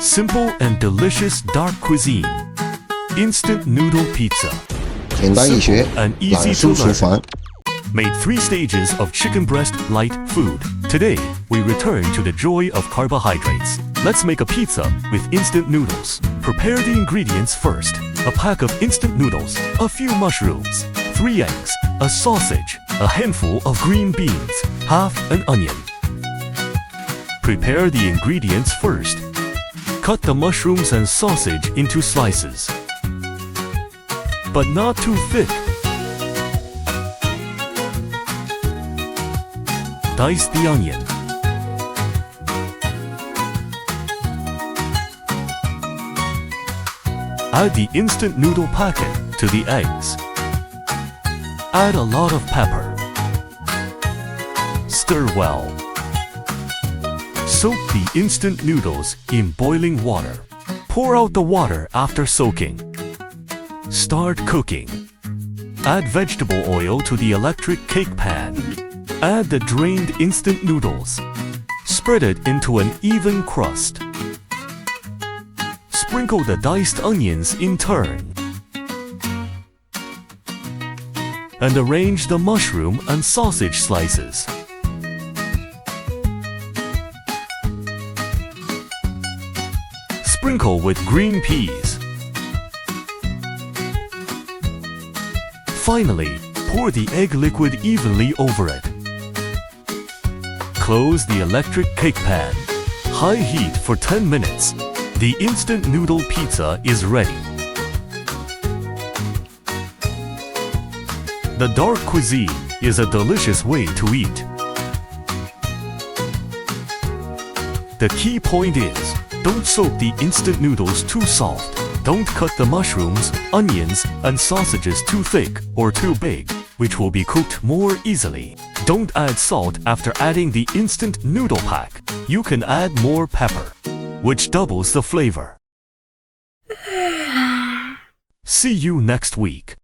Simple and delicious dark cuisine. Instant noodle pizza. 简单易学， And easy 懒 to 输厨 learn. 房。 Made 3 stages of chicken breast light food. Today, we return to the joy of carbohydrates. Let's make a pizza with instant noodles. Prepare the ingredients first. A pack of instant noodles, a few mushrooms, 3 eggs, a sausage, a handful of green beans, half an onion. Prepare the ingredients first. Cut the mushrooms and sausage into slices, but not too thick. Dice the onion. Add the instant noodle packet to the eggs. Add a lot of pepper. Stir well. Soak the instant noodles in boiling water. Pour out the water after soaking. Start cooking. Add vegetable oil to the electric cake pan. Add the drained instant noodles. Spread it into an even crust. Sprinkle the diced onions in turn. And arrange the mushroom and sausage slices. Sprinkle with green peas. Finally, pour the egg liquid evenly over it. Close the electric cake pan. High heat for 10 minutes. The instant noodle pizza is ready. The dark cuisine is a delicious way to eat. The key point is, don't soak the instant noodles too soft. Don't cut the mushrooms, onions, and sausages too thick or too big, which will be cooked more easily. Don't add salt after adding the instant noodle pack. You can add more pepper, which doubles the flavor. See you next week.